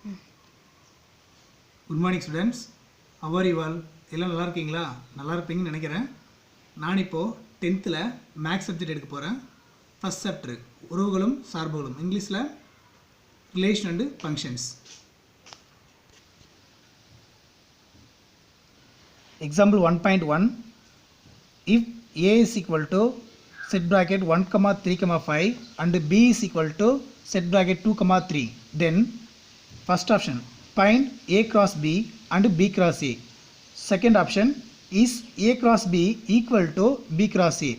Good morning students. How are you all? எல்லாம் நல்லா இருக்கீங்களா? நல்லா இருப்பீங்கன்னு நினைக்கிறேன். நான் இப்போ 10th மேக்ஸ் சப்ஜெக்ட் எடுக்க போறேன். ஃபர்ஸ்ட் சாப்டர் உறவுகளும் சார்புகளும் இங்கிலீஷ்ல relation and functions. Example 1.1 if a is equal to set bracket 1 3 5 and b is equal to set bracket 2 3, then first option find a cross b and b cross a. Second option is a cross b equal to b cross a.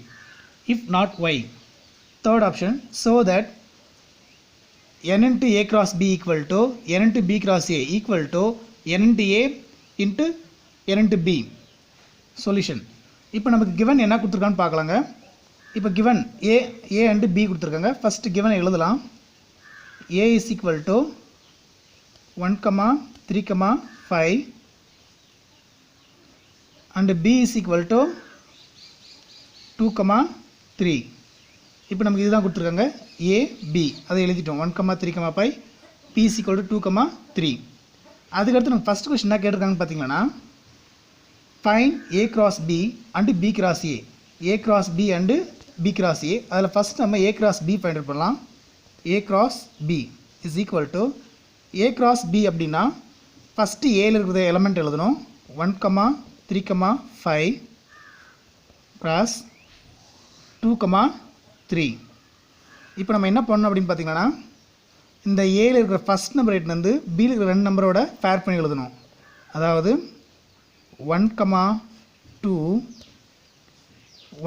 If not, why? Third option, show that n into a cross b equal to n into b cross a equal to n into a into n into b. Solution. இப்போ நமக்கு given என்ன கொடுத்திருக்கான்னு பார்க்கலாங்க. இப்போ given a and b கொடுத்திருக்காங்க. First given எழுதலாம். a is equal to 1 3 5 and b is equal to 2 3. இப்போ நமக்கு இதுதான் கொடுத்திருக்காங்க a b. அதை எழுதிட்டோம். 1 3 5 b is equal to 2 3. அதுக்கு அடுத்து நம்ம ஃபர்ஸ்ட் क्वेश्चन என்ன கேட்டிருக்காங்கன்னு பாத்தீங்கன்னா find a cross b and b cross a. a cross b and b cross a. அதில் ஃபர்ஸ்ட் நம்ம a cross b find out பண்ணலாம். a cross b is equal to a cross b அப்படின்னா first a ல இருக்கிற element எழுதணும். 1 3 5 cross 2 3. இப்போ நம்ம என்ன பண்ணணும் அப்படின்னு பார்த்தீங்கன்னா இந்த a ல இருக்கிற ஃபர்ஸ்ட் நம்பர் ரேட் வந்து b ல இருக்கிற ரெண்டு நம்பரோட பேர் பண்ணி எழுதணும். அதாவது 1 2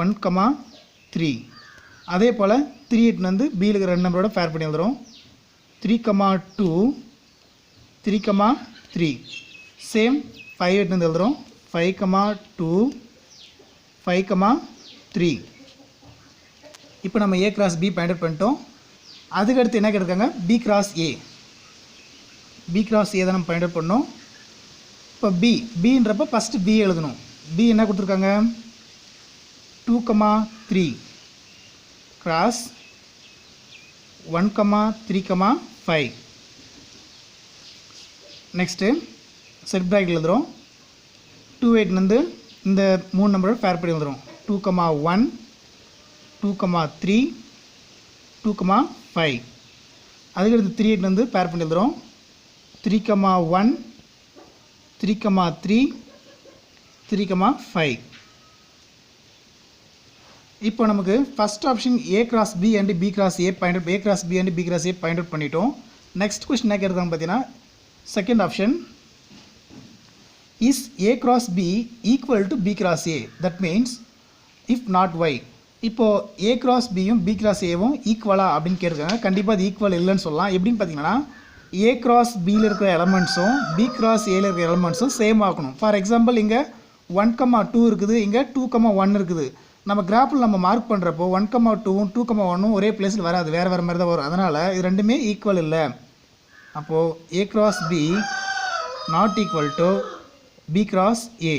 1 3. அதே போல் 3 8 வந்து b ல இருக்கிற ரெண்டு நம்பரோட பேர் பண்ணி எழுதுறோம். 3 2 3 3. சேம் 5 8 வந்து எழுதுறோம். 5 2 5 3. இப்போ நம்ம a cross b find out பண்ணிட்டோம். அதுக்கு அடுத்து என்ன கேட்டிருக்காங்க b cross a. b cross a தான் நம்ம ஃபைண்ட் அவுட் பண்ணோம். இப்போ bன்றப்ப ஃபர்ஸ்ட் b எழுதணும். b என்ன கொடுத்துருக்காங்க 2 3 cross 1 3 5. நெக்ஸ்ட்டு செட் பிராக்கெட் எழுதுகிறோம். 2 8 வந்து இந்த மூணு நம்பரோட பேர் பண்ணி எழுதுகிறோம். 2 1 2 3 2 5. அதுக்கடுத்து 3 8 வந்து பேர் பண்ணி எழுதுகிறோம். 3 1 3 3 3 5. இப்போ நமக்கு first option a cross b and b cross a find out a cross b and b cross a find out பண்ணிட்டோம். நெக்ஸ்ட் क्वेश्चन என்ன கேக்குறாங்க பார்த்தீங்கன்னா second option is a cross b equal to b cross a. that means if not, why? இப்போ a cross b யும் b cross a வும் ஈக்குவலா அப்படினு கேக்குறாங்க. கண்டிப்பா இது ஈக்குவல் இல்லன்னு சொல்லலாம். எப்படின்னு பாத்தீங்கன்னா a cross b ல இருக்கிற எலிமெண்ட்ஸும் b cross a ல இருக்கிற எலிமெண்ட்ஸும் சேம் ஆகணும். ஃபார் எக்ஸாம்பிள் இங்க 1 2 இருக்குது, இங்க 2 1 இருக்குது. நம்ம கிராஃபில் நம்ம மார்க் பண்ணுறப்போ 1 2வும் 2 1வும் ஒரே பிளேஸில் வராது, வேறு வேறு மாதிரி தான் வரும். அதனால் இது ரெண்டுமே ஈக்குவல் இல்லை. அப்போது a cross b not equal to b cross a.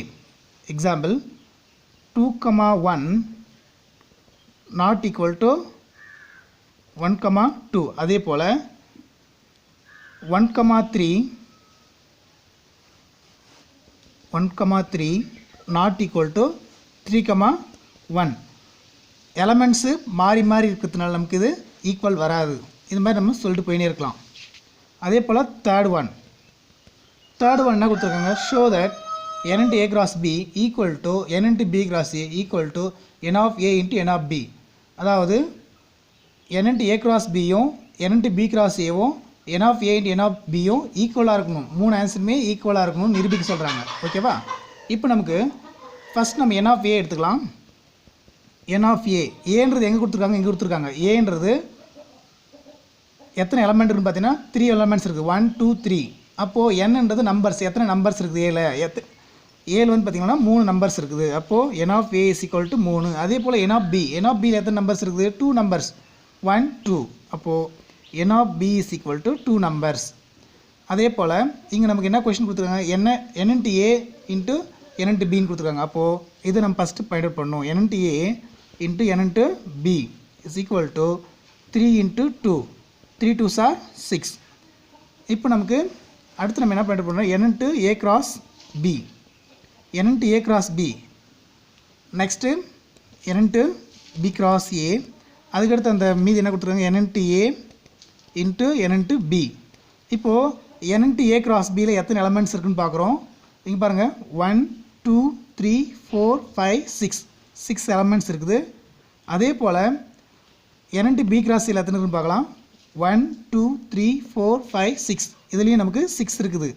Example 2 1 not equal to 1 2. அதே போல் 1 3 நாட் ஈக்குவல் டு 3 1. எலமெண்ட்ஸு மாறி மாறி இருக்கிறதுனால நமக்கு இது ஈக்குவல் வராது. இது மாதிரி நம்ம சொல்லிட்டு போயினே இருக்கலாம். அதே போல் தேர்ட் ஒன் என்ன கொடுத்துருக்காங்க show that n into a cross b equal to n into b cross a equal to n of a into n of b. அதாவது n into a cross b யும் n into b cross a வும் n of a into n of b யும் ஈக்குவலாக இருக்கணும். மூணு ஆன்சருமே ஈக்குவலாக இருக்கணும்னு நிரூபிக்க சொல்கிறாங்க. ஓகேவா? இப்போ நமக்கு ஃபஸ்ட் நம்ம n of a எடுத்துக்கலாம். n of a ஏன்றது எங்கே கொடுத்துருக்காங்க, இங்கே கொடுத்துருக்காங்க. ஏன்றது எத்தனை எலமெண்ட் இருக்குன்னு பார்த்தீங்கன்னா 3 எலமெண்ட்ஸ் இருக்குது. 1 2 3. அப்போது என்னன்றது நம்பர்ஸ், எத்தனை நம்பர்ஸ் இருக்குது ஏல ஏழு வந்து பார்த்தீங்கன்னா 3 நம்பர்ஸ் இருக்குது. அப்போது n of a is equal to 3. அதே போல் n of b எத்தனை நம்பர்ஸ் இருக்குது 2 நம்பர்ஸ் 1 2. அப்போது n of b is equal to 2 numbers. அதே போல் இங்கே நமக்கு என்ன கொஸ்டின் கொடுத்துருக்காங்க n into a into n into b கொடுத்துருக்காங்க. அப்போது இதை நம்ம ஃபஸ்ட்டு ஃபைண்ட் அவுட் பண்ணணும். n into a into n into b is equal to 3 into 2. 3 2s are 6. இப்போ நமக்கு அடுத்து நம்ம என்ன பண்ணிட்டு போகிறோம், n into a cross b, n into a cross b, next n into b cross a, அதுக்கடுத்து அந்த மீதி என்ன கொடுத்துருக்காங்க, n into a into n into b. இப்போது n into a cross b ல எத்தனை எலமெண்ட்ஸ் இருக்குன்னு பார்க்குறோம். இங்கே பாருங்கள் 1 2 3 4 5 6 எலமெண்ட்ஸ் இருக்குது. அதே போல் n into b cross c ல எத்தனை இருக்குன்னு பார்க்கலாம். 1 2 3 4 5 6 இதுலேயும் நமக்கு 6 இருக்குது.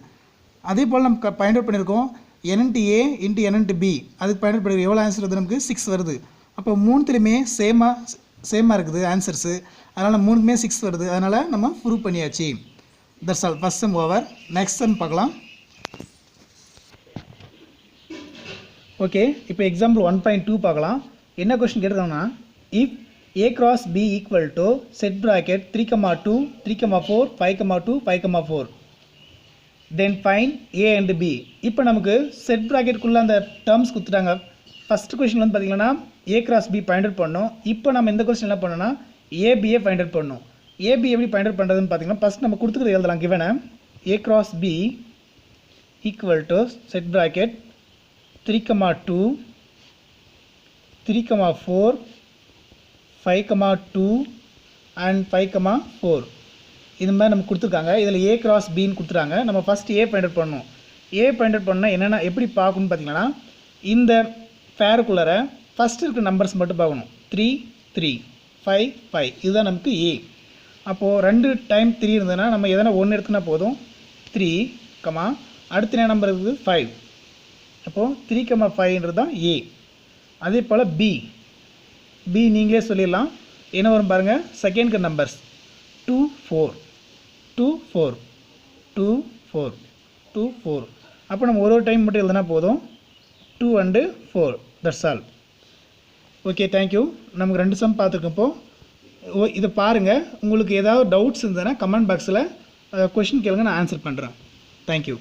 அதே போல் நம்ம ஃபைண்ட் அவுட் பண்ணியிருக்கோம் n into a into n into b, அதுக்கு ஃபைண்ட் அவுட் பண்ணியிருக்கோம். எவ்வளோ ஆன்சர் வருது, நமக்கு 6 வருது. அப்போ மூணுத்துலேயுமே சேமாக இருக்குது ஆன்சர்ஸு, அதனால் மூணுக்குமே 6 வருது. அதனால் நம்ம ப்ரூவ் பண்ணியாச்சு. That's all, first sum over. Next sum பார்க்கலாம். ஓகே, இப்போ எக்ஸாம்பிள் 1.2 பார்க்கலாம். என்ன கொஸ்டின் கேட்டிருக்காங்கன்னா, if a cross b equal to set bracket 3, 2, 3, 4, 5, 2, 5, 4, then find a and b. இப்போ நமக்கு செட் ப்ராக்கெட்டுக்குள்ளே அந்த டேர்ம்ஸ் கொடுத்துட்டாங்க. ஃபஸ்ட் கொஸ்டின் வந்து பார்த்திங்கன்னா a cross b find out பண்ணோம். இப்போ நம்ம இந்த கொஸ்டின் என்ன பண்ணோம்னா ஏபியை ஃபைண்ட் அவுட் பண்ணோம். ஏபி எப்படி ஃபைண்ட் அவுட் பண்ணுறதுன்னு பார்த்தீங்கன்னா, ஃபஸ்ட் நம்ம கொடுத்துக்கிறது எழுதலாம். கிவனை a cross b equal to set bracket 3, 2, 3, 4, 5, 2 and 5, 4 இது மாதிரி நம்ம கொடுத்துருக்காங்க. இதில் a cross bன்னு கொடுத்துருக்காங்க. நம்ம ஃபஸ்ட் a ஃபைண்ட் அவுட் பண்ணணும். a ஃபைண்ட் அவுட் பண்ணால் என்னென்னா எப்படி பார்க்கணும்னு பார்த்தீங்கன்னா, இந்த ஃபேருக்குள்ளார ஃபஸ்ட்டு இருக்கிற நம்பர்ஸ் மட்டும் பார்க்கணும். 3 3 5 5 இதுதான் நமக்கு a. அப்போது 2 டைம் 3 இருந்ததுன்னா நம்ம எதனா ஒன்று எடுத்துனா போதும். 3, அடுத்த என்ன நம்பர் இருக்குது 5. அப்போது 3, 5ன்றது தான் a. அதே போல் b நீங்களே சொல்லிடலாம். என்ன வரும் பாருங்கள், செகண்ட் நம்பர்ஸ் 2 4 2 4 2 4 2 4. அப்போ நம்ம ஒரு டைம் மட்டும் எழுதுனா போதும், 2 and 4. That's all. Okay, thank you. நமக்கு 2 சம் பார்த்துருக்கப்போ இதை பாருங்கள். உங்களுக்கு ஏதாவது டவுட்ஸ் இருந்ததுன்னா கமெண்ட் பாக்ஸில் கொஷின் கேளுங்க, நான் ஆன்சர் பண்ணுறேன். தேங்க்யூ.